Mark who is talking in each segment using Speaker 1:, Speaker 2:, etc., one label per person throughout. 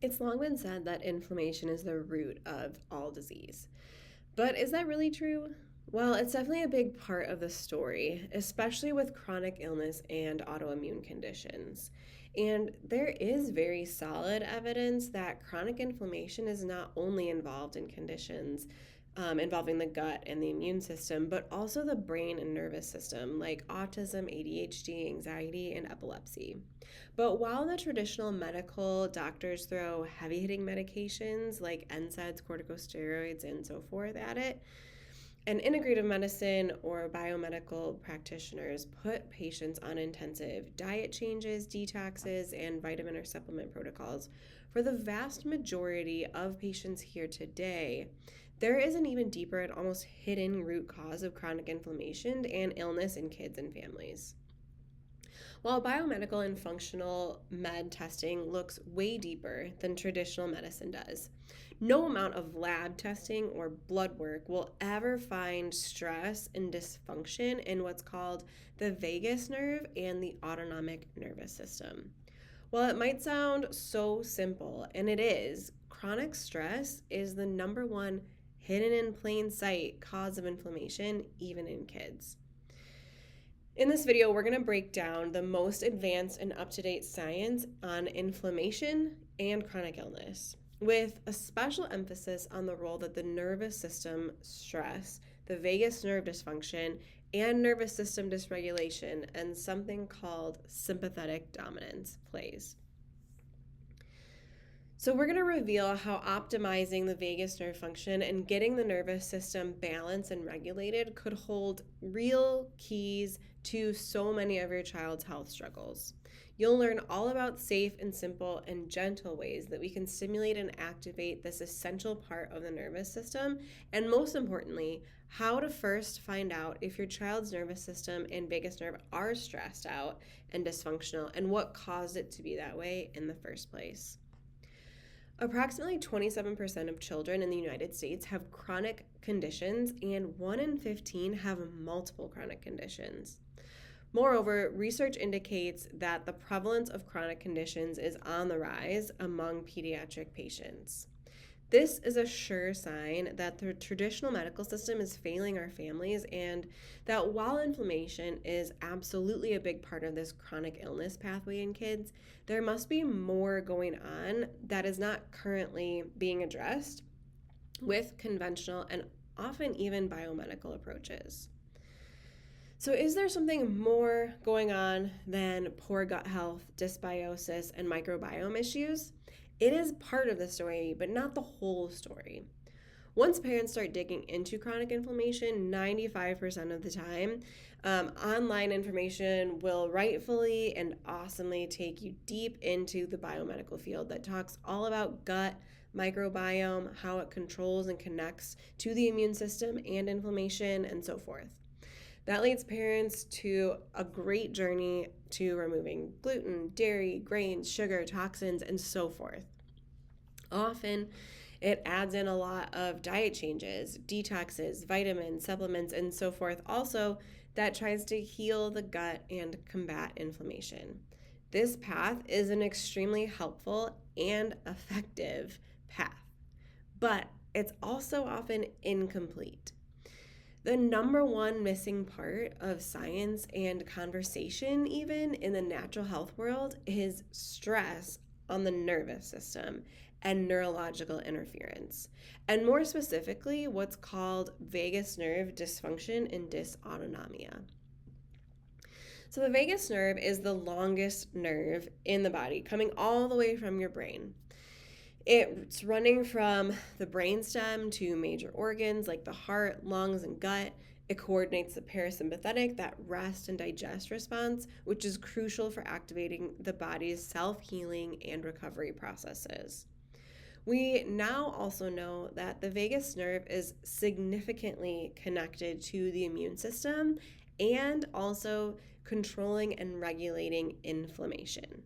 Speaker 1: It's long been said that inflammation is the root of all disease. But is that really true? Well, it's definitely a big part of the story, especially with chronic illness and autoimmune conditions. And there is very solid evidence that chronic inflammation is not only involved in conditions involving the gut and the immune system, but also the brain and nervous system, like autism, ADHD, anxiety, and epilepsy. But while the traditional medical doctors throw heavy hitting medications like NSAIDs, corticosteroids, and so forth at it, and integrative medicine or biomedical practitioners put patients on intensive diet changes, detoxes, and vitamin or supplement protocols. For the vast majority of patients here today, there is an even deeper and almost hidden root cause of chronic inflammation and illness in kids and families. While biomedical and functional med testing looks way deeper than traditional medicine does, no amount of lab testing or blood work will ever find stress and dysfunction in what's called the vagus nerve and the autonomic nervous system. While it might sound so simple, and it is, chronic stress is the number one hidden in plain sight cause of inflammation, even in kids. In this video, we're going to break down the most advanced and up-to-date science on inflammation and chronic illness, with a special emphasis on the role that the nervous system stress, the vagus nerve dysfunction, and nervous system dysregulation, and something called sympathetic dominance plays. So we're going to reveal how optimizing the vagus nerve function and getting the nervous system balanced and regulated could hold real keys to so many of your child's health struggles. You'll learn all about safe and simple and gentle ways that we can stimulate and activate this essential part of the nervous system, and most importantly, how to first find out if your child's nervous system and vagus nerve are stressed out and dysfunctional and what caused it to be that way in the first place. Approximately 27% of children in the United States have chronic conditions, and 1 in 15 have multiple chronic conditions. Moreover, research indicates that the prevalence of chronic conditions is on the rise among pediatric patients. This is a sure sign that the traditional medical system is failing our families, and that while inflammation is absolutely a big part of this chronic illness pathway in kids, there must be more going on that is not currently being addressed with conventional and often even biomedical approaches. So is there something more going on than poor gut health, dysbiosis, and microbiome issues? It is part of the story, but not the whole story. Once parents start digging into chronic inflammation, 95% of the time, online information will rightfully and awesomely take you deep into the biomedical field that talks all about gut, microbiome, how it controls and connects to the immune system and inflammation, and so forth. That leads parents to a great journey to removing gluten, dairy, grains, sugar, toxins, and so forth. Often, it adds in a lot of diet changes, detoxes, vitamins, supplements, and so forth, also that tries to heal the gut and combat inflammation. This path is an extremely helpful and effective path, but it's also often incomplete. The number one missing part of science and conversation, even in the natural health world, is stress on the nervous system and neurological interference, and more specifically, what's called vagus nerve dysfunction and dysautonomia. So the vagus nerve is the longest nerve in the body, coming all the way from your brain. It's running from the brainstem to major organs like the heart, lungs, and gut. It coordinates the parasympathetic, that rest and digest response, which is crucial for activating the body's self-healing and recovery processes. We now also know that the vagus nerve is significantly connected to the immune system and also controlling and regulating inflammation.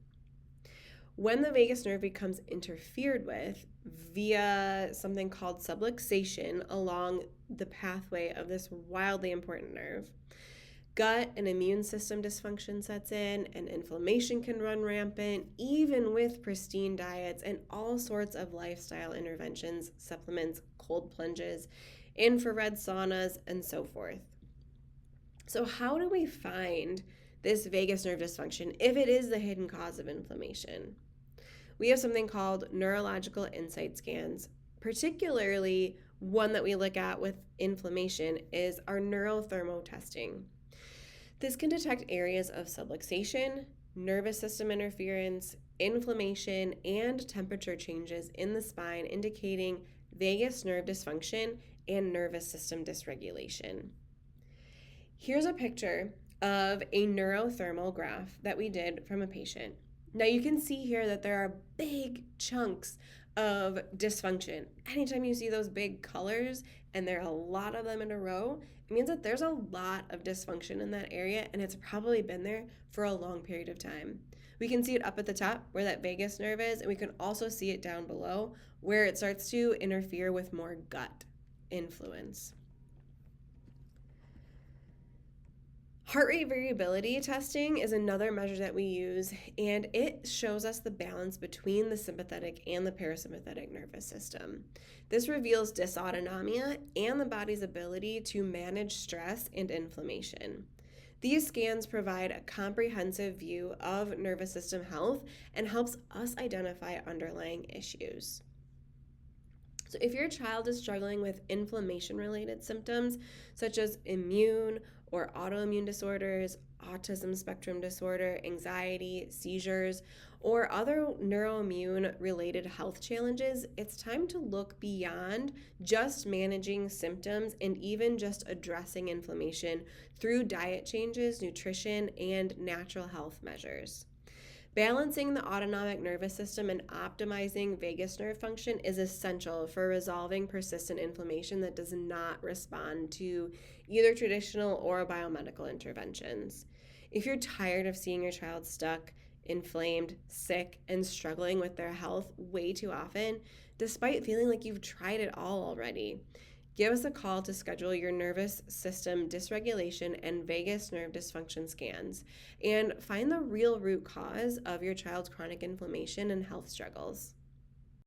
Speaker 1: When the vagus nerve becomes interfered with via something called subluxation along the pathway of this wildly important nerve, Gut and immune system dysfunction sets in, and inflammation can run rampant, even with pristine diets and all sorts of lifestyle interventions, supplements, cold plunges, infrared saunas, and so forth. So, how do we find this vagus nerve dysfunction if it is the hidden cause of inflammation? We have something called neurological insight scans. Particularly, one that we look at with inflammation is our neurothermo testing. This can detect areas of subluxation, nervous system interference, inflammation, and temperature changes in the spine, indicating vagus nerve dysfunction and nervous system dysregulation. Here's a picture of a neurothermal graph that we did from a patient. Now you can see here that there are big chunks of dysfunction. Anytime you see those big colors and there are a lot of them in a row, it means that there's a lot of dysfunction in that area, and it's probably been there for a long period of time. We can see it up at the top where that vagus nerve is, and we can also see it down below where it starts to interfere with more gut influence. Heart rate variability testing is another measure that we use, and it shows us the balance between the sympathetic and the parasympathetic nervous system. This reveals dysautonomia and the body's ability to manage stress and inflammation. These scans provide a comprehensive view of nervous system health and helps us identify underlying issues. So if your child is struggling with inflammation-related symptoms, such as immune or autoimmune disorders, autism spectrum disorder, anxiety, seizures, or other neuroimmune-related health challenges, it's time to look beyond just managing symptoms and even just addressing inflammation through diet changes, nutrition, and natural health measures. Balancing the autonomic nervous system and optimizing vagus nerve function is essential for resolving persistent inflammation that does not respond to either traditional or biomedical interventions. If you're tired of seeing your child stuck, inflamed, sick, and struggling with their health way too often, despite feeling like you've tried it all already, give us a call to schedule your nervous system dysregulation and vagus nerve dysfunction scans and find the real root cause of your child's chronic inflammation and health struggles.